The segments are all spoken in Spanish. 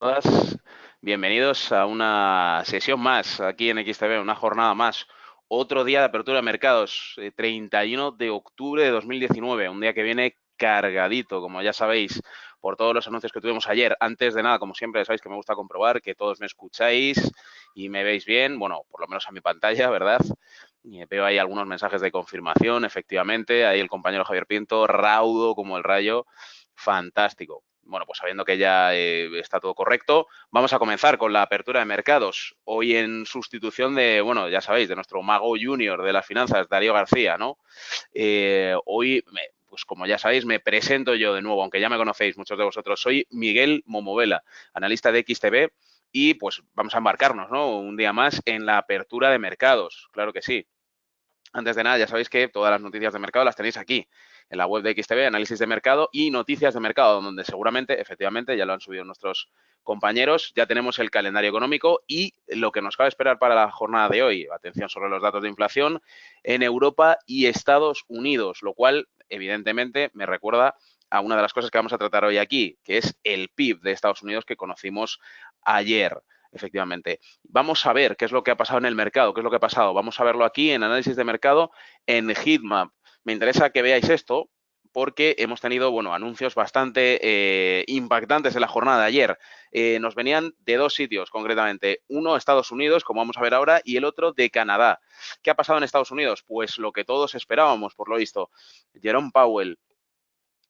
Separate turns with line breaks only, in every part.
Todas, bienvenidos a una sesión más aquí en XTV, una jornada más. Otro día de apertura de mercados, 31 de octubre de 2019, un día que viene cargadito, como ya sabéis, por todos los anuncios que tuvimos ayer. Antes de nada, como siempre, sabéis que me gusta comprobar que todos me escucháis y me veis bien, bueno, por lo menos a mi pantalla, ¿verdad? Y veo ahí algunos mensajes de confirmación, efectivamente, ahí el compañero Javier Pinto, raudo como el rayo, fantástico. Bueno, pues sabiendo que ya está todo correcto, vamos a comenzar con la apertura de mercados. Hoy en sustitución de, bueno, ya sabéis, de nuestro mago junior de las finanzas, Darío García, ¿no? Pues como ya sabéis, me presento yo de nuevo, aunque ya me conocéis muchos de vosotros. Soy Miguel Momovela, analista de XTB, y pues vamos a embarcarnos, ¿no? Un día más en la apertura de mercados, claro que sí. Antes de nada, ya sabéis que todas las noticias de mercado las tenéis aquí, en la web de XTB, análisis de mercado y noticias de mercado, donde seguramente, efectivamente, ya lo han subido nuestros compañeros, ya tenemos el calendario económico y lo que nos cabe esperar para la jornada de hoy. Atención sobre los datos de inflación en Europa y Estados Unidos, lo cual, evidentemente, me recuerda a una de las cosas que vamos a tratar hoy aquí, que es el PIB de Estados Unidos que conocimos ayer. Efectivamente. Vamos a ver qué es lo que ha pasado en el mercado, qué es lo que ha pasado. Vamos a verlo aquí en análisis de mercado en Heatmap. Me interesa que veáis esto porque hemos tenido, bueno, anuncios bastante impactantes en la jornada de ayer. Nos venían de dos sitios, concretamente. Uno, Estados Unidos, como vamos a ver ahora, y el otro de Canadá. ¿Qué ha pasado en Estados Unidos? Pues lo que todos esperábamos, por lo visto. Jerome Powell,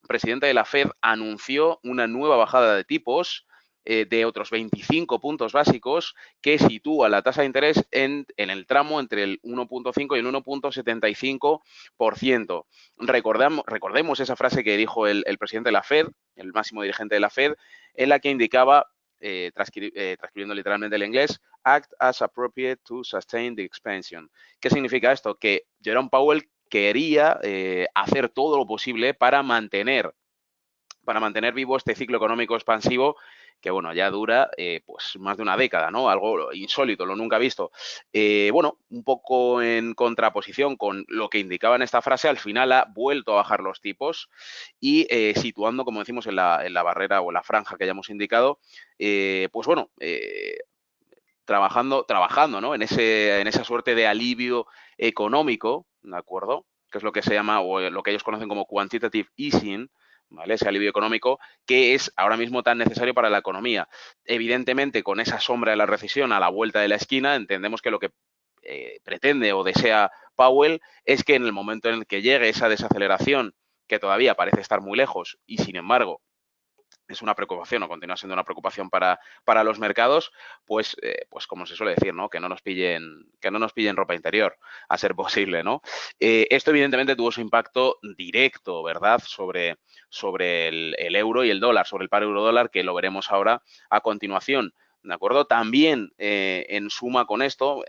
presidente de la Fed, anunció una nueva bajada de tipos de otros 25 puntos básicos que sitúa la tasa de interés en el tramo entre el 1.5 y el 1.75%. Recordemos esa frase que dijo el presidente de la Fed, el máximo dirigente de la Fed, en la que indicaba, transcribiendo literalmente el inglés, act as appropriate to sustain the expansion. ¿Qué significa esto? Que Jerome Powell quería hacer todo lo posible para mantener vivo este ciclo económico expansivo que, bueno, ya dura pues más de una década, ¿no? Algo insólito, lo nunca visto. Bueno, un poco en contraposición con lo que indicaba en esta frase, al final ha vuelto a bajar los tipos y situando, como decimos, en la barrera o la franja que ya hemos indicado, pues bueno, trabajando, ¿no? En esa suerte de alivio económico, ¿de acuerdo? Que es lo que se llama, o lo que ellos conocen como quantitative easing, ¿vale? Ese alivio económico que es ahora mismo tan necesario para la economía. Evidentemente, con esa sombra de la recesión a la vuelta de la esquina, entendemos que lo que pretende o desea Powell es que en el momento en el que llegue esa desaceleración, que todavía parece estar muy lejos, y sin embargo es una preocupación o continúa siendo una preocupación para los mercados, pues como se suele decir, ¿no? Que no nos pillen ropa interior, a ser posible, ¿no? Esto evidentemente tuvo su impacto directo, ¿verdad? Sobre el euro y el dólar, sobre el par euro-dólar, que lo veremos ahora a continuación. ¿De acuerdo? También en suma con esto,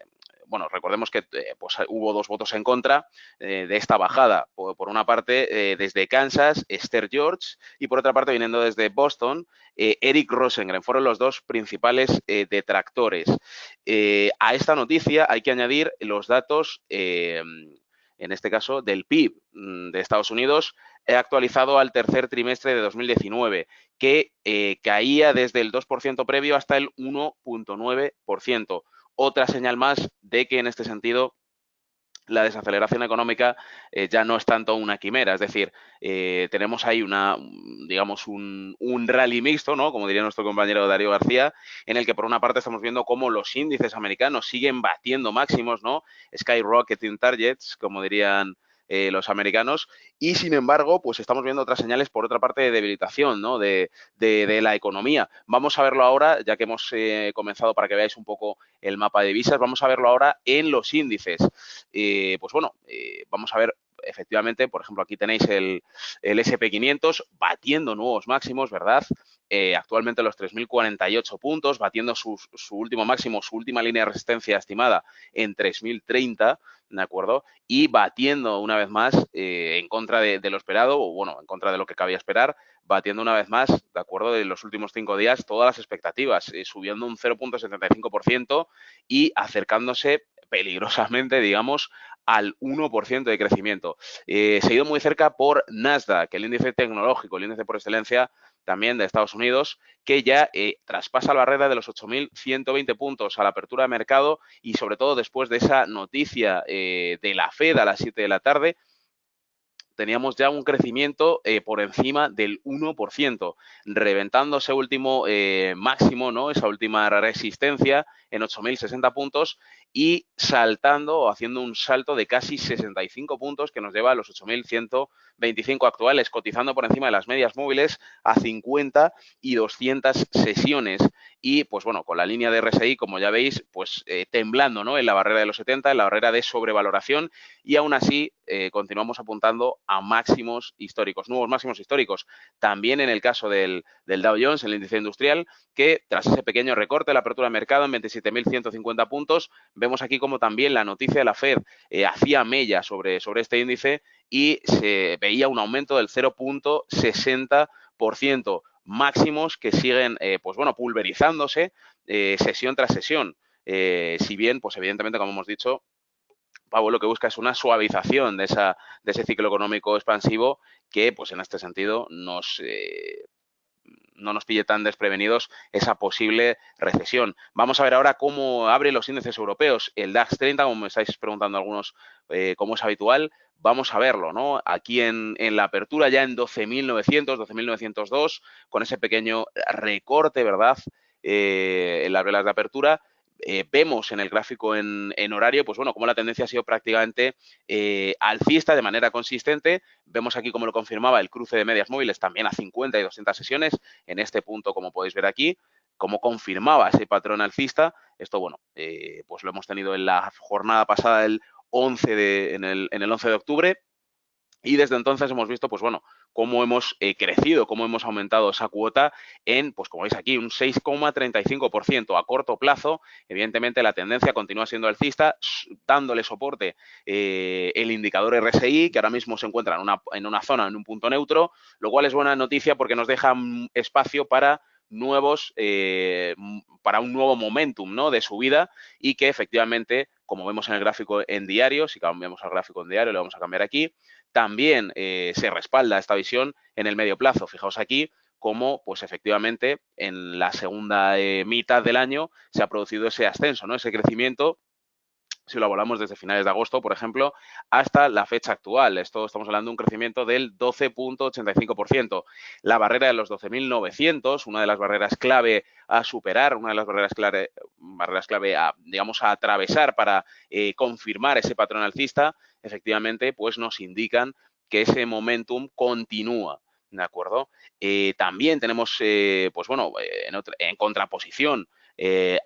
bueno, recordemos que pues hubo dos votos en contra de esta bajada. Por una parte, desde Kansas, Esther George, y por otra parte, viniendo desde Boston, Eric Rosengren. Fueron los dos principales detractores. A esta noticia hay que añadir los datos, en este caso, del PIB de Estados Unidos, actualizado al tercer trimestre de 2019, que caía desde el 2% previo hasta el 1.9%. Otra señal más de que en este sentido la desaceleración económica ya no es tanto una quimera, es decir, tenemos ahí digamos, un rally mixto, ¿no? Como diría nuestro compañero Darío García, en el que por una parte estamos viendo cómo los índices americanos siguen batiendo máximos, ¿no? Skyrocketing targets, como dirían los americanos, y sin embargo, pues estamos viendo otras señales, por otra parte, de debilitación, ¿no? De la economía. Vamos a verlo ahora, ya que hemos comenzado para que veáis un poco el mapa de divisas, vamos a verlo ahora en los índices. Pues bueno, vamos a ver efectivamente, por ejemplo, aquí tenéis el SP500 batiendo nuevos máximos, ¿verdad? Actualmente los 3.048 puntos, batiendo su último máximo, su última línea de resistencia estimada en 3.030, ¿de acuerdo? Y batiendo una vez más en contra de lo esperado, o bueno, en contra de lo que cabía esperar, batiendo una vez más, de acuerdo, de los últimos 5 días, todas las expectativas, subiendo un 0.75% y acercándose peligrosamente, digamos, al 1% de crecimiento. Seguido muy cerca por Nasdaq, el índice tecnológico, el índice por excelencia también de Estados Unidos, que ya traspasa la barrera de los 8.120 puntos a la apertura de mercado y sobre todo después de esa noticia de la Fed a las 7 de la tarde, teníamos ya un crecimiento por encima del 1%, reventando ese último máximo, ¿no? Esa última resistencia en 8.060 puntos y saltando o haciendo un salto de casi 65 puntos que nos lleva a los 8.125 actuales, cotizando por encima de las medias móviles a 50 y 200 sesiones. Y, pues bueno, con la línea de RSI, como ya veis, pues temblando, ¿no? En la barrera de los 70, en la barrera de sobrevaloración, y aún así continuamos apuntando a máximos históricos, nuevos máximos históricos. También en el caso del Dow Jones, el índice industrial, que tras ese pequeño recorte de la apertura de mercado en 27.150 puntos, vemos aquí como también la noticia de la Fed hacía mella sobre este índice y se veía un aumento del 0.60%, máximos que siguen, pues bueno, pulverizándose sesión tras sesión. Si bien, pues evidentemente, como hemos dicho, Pablo lo que busca es una suavización de ese ciclo económico expansivo que, pues en este sentido, no nos pille tan desprevenidos esa posible recesión. Vamos a ver ahora cómo abre los índices europeos. El DAX 30, como me estáis preguntando algunos, como es habitual, vamos a verlo, ¿no? Aquí en la apertura ya en 12.900, 12.902, con ese pequeño recorte, ¿verdad? En las velas de apertura. Vemos en el gráfico en horario, pues bueno, como la tendencia ha sido prácticamente alcista de manera consistente. Vemos aquí como lo confirmaba el cruce de medias móviles también a 50 y 200 sesiones. En este punto, como podéis ver aquí, como confirmaba ese patrón alcista. Esto, bueno, pues lo hemos tenido en la jornada pasada en el 11 de octubre. Y desde entonces hemos visto, pues bueno, cómo hemos crecido, cómo hemos aumentado esa cuota en, pues como veis aquí, un 6,35% a corto plazo. Evidentemente la tendencia continúa siendo alcista, dándole soporte el indicador RSI, que ahora mismo se encuentra en una zona, en un punto neutro, lo cual es buena noticia porque nos deja espacio para para un nuevo momentum, ¿no? De subida y que efectivamente, como vemos en el gráfico en diario, si cambiamos al gráfico en diario, le vamos a cambiar aquí, también se respalda esta visión en el medio plazo. Fijaos aquí cómo, pues efectivamente, en la segunda mitad del año se ha producido ese ascenso, ¿no? Ese crecimiento, si lo hablamos desde finales de agosto, por ejemplo, hasta la fecha actual. Esto estamos hablando de un crecimiento del 12.85%. La barrera de los 12.900, una de las barreras clave a superar, una de las barreras clave a, digamos, a atravesar para confirmar ese patrón alcista, efectivamente, pues nos indican que ese momentum continúa. ¿De acuerdo? También tenemos, pues bueno, en contraposición,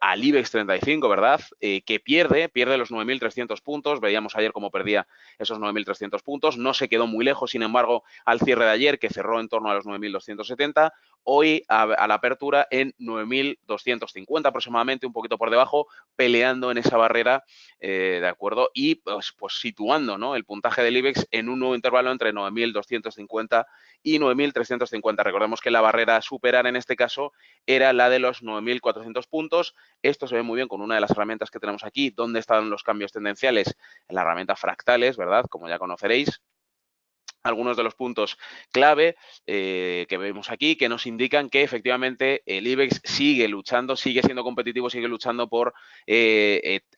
al IBEX 35, ¿verdad? Que pierde los 9.300 puntos. Veíamos ayer cómo perdía esos 9.300 puntos. No se quedó muy lejos, sin embargo, al cierre de ayer, que cerró en torno a los 9.270. Hoy, a la apertura, en 9.250 aproximadamente, un poquito por debajo, peleando en esa barrera, ¿de acuerdo? Y pues situando, ¿no? El puntaje del IBEX en un nuevo intervalo entre 9.250 y 9.350. Recordemos que la barrera a superar en este caso era la de los 9.400 puntos. Esto se ve muy bien con una de las herramientas que tenemos aquí. ¿Dónde están los cambios tendenciales? En la herramienta fractales, ¿verdad? Como ya conoceréis. Algunos de los puntos clave que vemos aquí que nos indican que efectivamente el IBEX sigue luchando, sigue siendo competitivo, sigue luchando por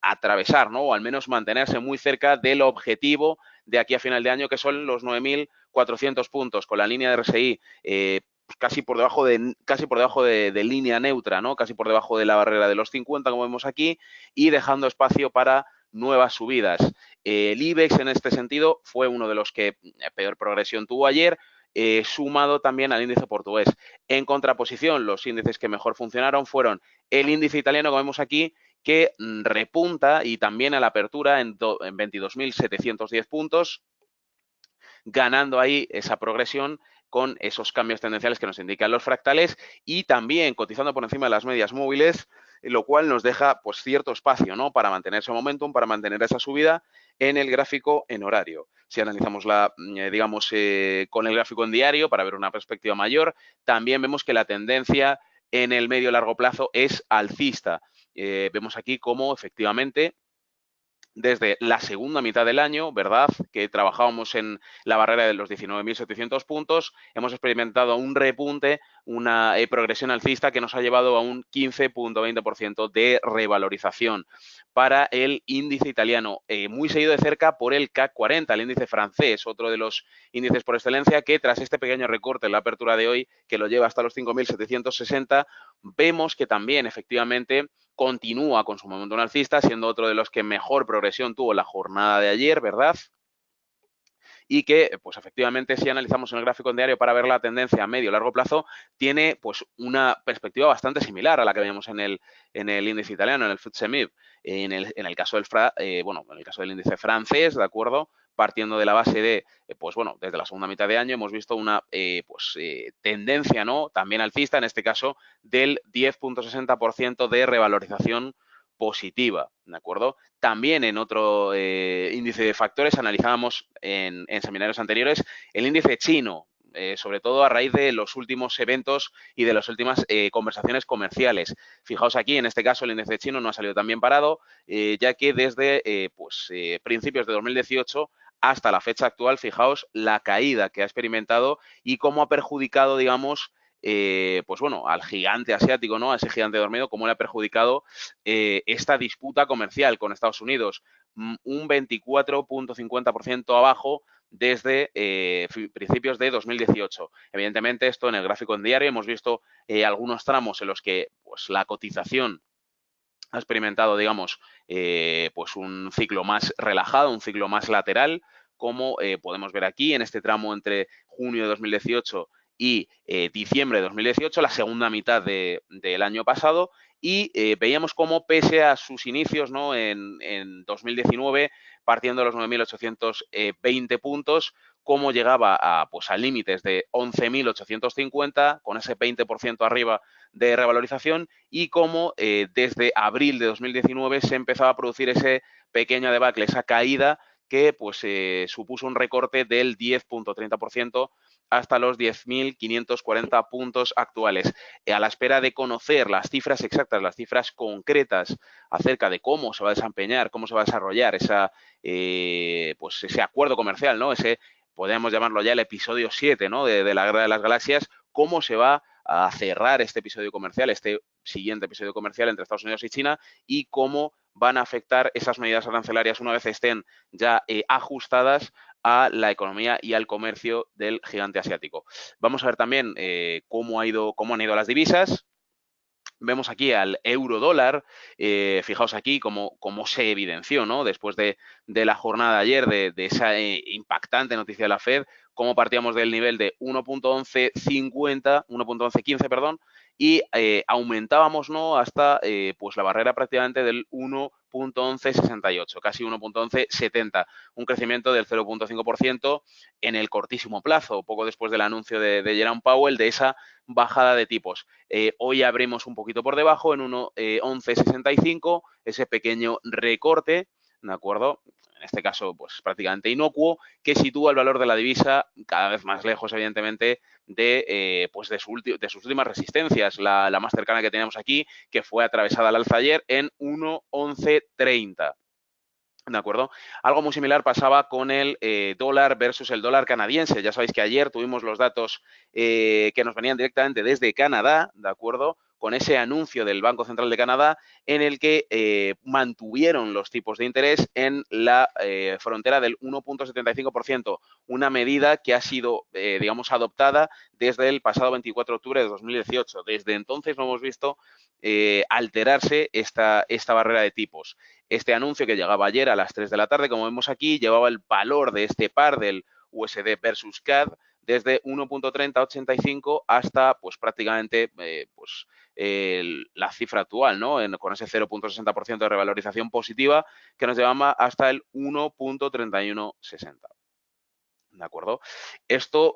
atravesar, ¿no? O al menos mantenerse muy cerca del objetivo de aquí a final de año, que son los 9.400 puntos, con la línea de RSI casi por debajo de línea neutra, ¿no? Casi por debajo de la barrera de los 50, como vemos aquí, y dejando espacio para nuevas subidas. El IBEX en este sentido fue uno de los que peor progresión tuvo ayer, sumado también al índice portugués. En contraposición, los índices que mejor funcionaron fueron el índice italiano, como vemos aquí, que repunta y también a la apertura en 22.710 puntos, ganando ahí esa progresión con esos cambios tendenciales que nos indican los fractales y también cotizando por encima de las medias móviles, lo cual nos deja pues cierto espacio, ¿no? Para mantener ese momentum, para mantener esa subida en el gráfico en horario. Si analizamos con el gráfico en diario para ver una perspectiva mayor, también vemos que la tendencia en el medio largo plazo es alcista. Vemos aquí cómo efectivamente desde la segunda mitad del año, ¿verdad? Que trabajábamos en la barrera de los 19.700 puntos, hemos experimentado un repunte, una progresión alcista que nos ha llevado a un 15,20% de revalorización para el índice italiano, muy seguido de cerca por el CAC 40, el índice francés, otro de los índices por excelencia, que tras este pequeño recorte en la apertura de hoy, que lo lleva hasta los 5.760, vemos que también efectivamente continúa con su momento alcista, siendo otro de los que mejor progresión tuvo la jornada de ayer, ¿verdad? Y que, pues efectivamente, si analizamos en el gráfico en diario para ver la tendencia a medio y largo plazo, tiene pues una perspectiva bastante similar a la que vemos en el índice italiano, en el FTSE MIB. En el caso en el caso del índice francés, ¿de acuerdo? Partiendo de la base de, pues bueno, desde la segunda mitad de año hemos visto una tendencia, ¿no? También alcista, en este caso, del 10,60% de revalorización positiva, ¿de acuerdo? También en otro índice de factores analizábamos en seminarios anteriores el índice chino, sobre todo a raíz de los últimos eventos y de las últimas conversaciones comerciales. Fijaos aquí, en este caso el índice chino no ha salido tan bien parado, ya que desde principios de 2018 hasta la fecha actual, fijaos la caída que ha experimentado y cómo ha perjudicado, digamos, pues bueno, al gigante asiático, ¿no? A ese gigante dormido, cómo le ha perjudicado esta disputa comercial con Estados Unidos, un 24,50% abajo desde principios de 2018. Evidentemente, esto en el gráfico en diario hemos visto algunos tramos en los que pues, la cotización ha experimentado, digamos, pues un ciclo más relajado, un ciclo más lateral, como podemos ver aquí en este tramo entre junio de 2018 y diciembre de 2018, la segunda mitad del año pasado, y veíamos cómo pese a sus inicios, ¿no? en 2019, partiendo de los 9.820 puntos, cómo llegaba a límites de 11.850, con ese 20% arriba de revalorización, y cómo desde abril de 2019 se empezaba a producir ese pequeño debacle, esa caída que pues supuso un recorte del 10,30% hasta los 10.540 puntos actuales. A la espera de conocer las cifras exactas, las cifras concretas acerca de cómo se va a desempeñar, cómo se va a desarrollar pues ese acuerdo comercial, ¿no? Ese, podríamos llamarlo ya el episodio 7, ¿no? de la Guerra de las Galaxias, cómo se va a cerrar este episodio comercial, este siguiente episodio comercial entre Estados Unidos y China, y cómo van a afectar esas medidas arancelarias una vez estén ya ajustadas a la economía y al comercio del gigante asiático. Vamos a ver también cómo han ido las divisas. Vemos aquí al euro dólar, fijaos aquí cómo se evidenció, ¿no? Después de la jornada de ayer, de esa impactante noticia de la Fed, cómo partíamos del nivel de 1,1115, perdón, y aumentábamos, ¿no? Hasta pues la barrera prácticamente del 1,1168, casi 1,1170, un crecimiento del 0,5% en el cortísimo plazo, poco después del anuncio de Jerome Powell de esa bajada de tipos. Hoy abrimos un poquito por debajo en 1,1165, ese pequeño recorte, ¿de acuerdo? En este caso, pues prácticamente inocuo, que sitúa el valor de la divisa cada vez más lejos, evidentemente, de sus últimas resistencias. La más cercana que tenemos aquí, que fue atravesada al alza ayer en 1,1130. ¿De acuerdo? Algo muy similar pasaba con el dólar versus el dólar canadiense. Ya sabéis que ayer tuvimos los datos que nos venían directamente desde Canadá, ¿de acuerdo? Con ese anuncio del Banco Central de Canadá en el que mantuvieron los tipos de interés en la frontera del 1,75%, una medida que ha sido, digamos, adoptada desde el pasado 24 de octubre de 2018. Desde entonces no hemos visto alterarse esta barrera de tipos. Este anuncio que llegaba ayer a las 3 de la tarde, como vemos aquí, llevaba el valor de este par del USD versus CAD desde 1,3085 hasta pues prácticamente la cifra actual, ¿no? Con ese 0,60% de revalorización positiva que nos llevaba hasta el 1,3160. ¿De acuerdo? Esto,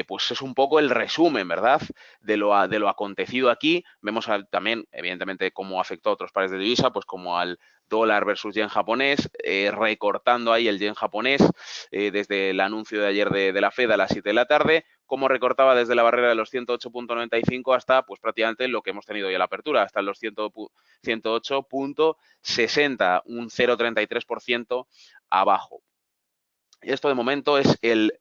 pues es un poco el resumen, ¿verdad? De lo acontecido aquí. Vemos también, evidentemente, cómo afectó a otros pares de divisa, pues como al dólar versus yen japonés, recortando ahí el yen japonés desde el anuncio de ayer de la Fed a las 7 de la tarde, cómo recortaba desde la barrera de los 108.95 hasta pues prácticamente lo que hemos tenido hoy a la apertura, hasta los 108.60, un 0,33% abajo. Esto de momento es el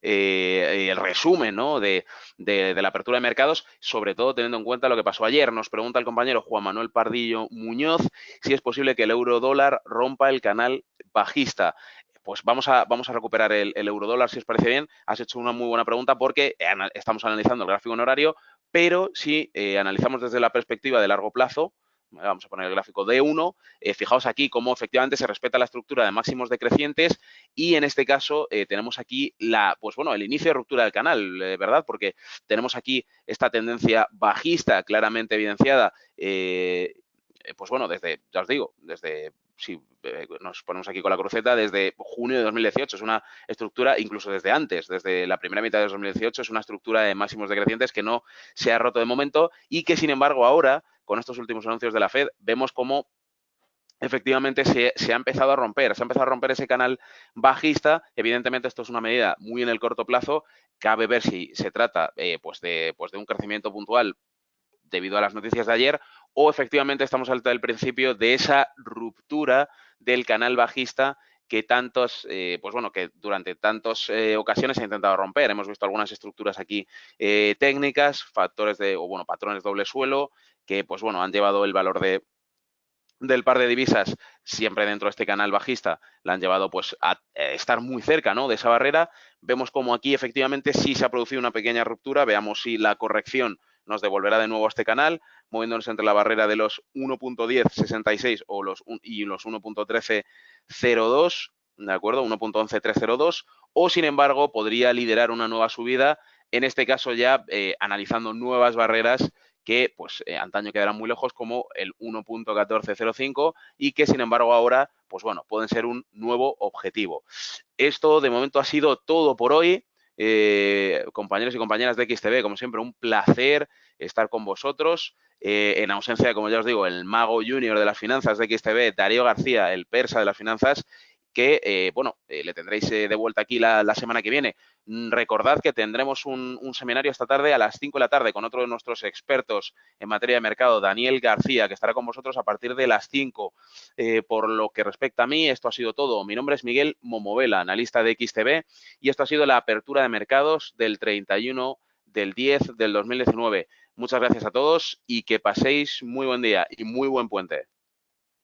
resumen, ¿no? de la apertura de mercados, sobre todo teniendo en cuenta lo que pasó ayer. Nos pregunta el compañero Juan Manuel Pardillo Muñoz si es posible que el euro dólar rompa el canal bajista. Pues vamos a recuperar el euro dólar, si os parece bien. Has hecho una muy buena pregunta porque estamos analizando el gráfico en horario, pero si analizamos desde la perspectiva de largo plazo, vamos a poner el gráfico D1, fijaos aquí cómo efectivamente se respeta la estructura de máximos decrecientes y en este caso tenemos aquí pues bueno, el inicio de ruptura del canal, ¿verdad? Porque tenemos aquí esta tendencia bajista claramente evidenciada, pues bueno, ya os digo, si nos ponemos aquí con la cruceta, desde junio de 2018. Es una estructura, incluso desde antes, desde la primera mitad de 2018, es una estructura de máximos decrecientes que no se ha roto de momento y que, sin embargo, ahora, con estos últimos anuncios de la Fed, vemos cómo efectivamente se ha empezado a romper, ese canal bajista. Evidentemente esto es una medida muy en el corto plazo, cabe ver si se trata pues de un crecimiento puntual debido a las noticias de ayer o efectivamente estamos al principio de esa ruptura del canal bajista que pues bueno, que durante tantas ocasiones se ha intentado romper. Hemos visto algunas estructuras aquí técnicas, patrones doble suelo, que pues bueno, han llevado el valor del par de divisas siempre dentro de este canal bajista, la han llevado pues a estar muy cerca, ¿no?, de esa barrera. Vemos como aquí efectivamente sí se ha producido una pequeña ruptura. Veamos si la corrección nos devolverá de nuevo a este canal, moviéndonos entre la barrera de los 1.1066 y los 1.1302, ¿de acuerdo? 1.11302, o sin embargo podría liderar una nueva subida, en este caso ya analizando nuevas barreras que pues antaño quedarán muy lejos, como el 1.1405 y que sin embargo ahora pues bueno, pueden ser un nuevo objetivo. Esto de momento ha sido todo por hoy. Compañeros y compañeras de XTB, como siempre, un placer estar con vosotros. En ausencia, como ya os digo, el mago junior de las finanzas de XTB, Darío García, el persa de las finanzas, que, le tendréis de vuelta aquí la semana que viene. Recordad que tendremos un seminario esta tarde a las 5 de la tarde con otro de nuestros expertos en materia de mercado, Daniel García, que estará con vosotros a partir de las 5. Por lo que respecta a mí, esto ha sido todo. Mi nombre es Miguel Momovela, analista de XTB, y esto ha sido la apertura de mercados del 31 del 10 del 2019. Muchas gracias a todos y que paséis muy buen día y muy buen puente.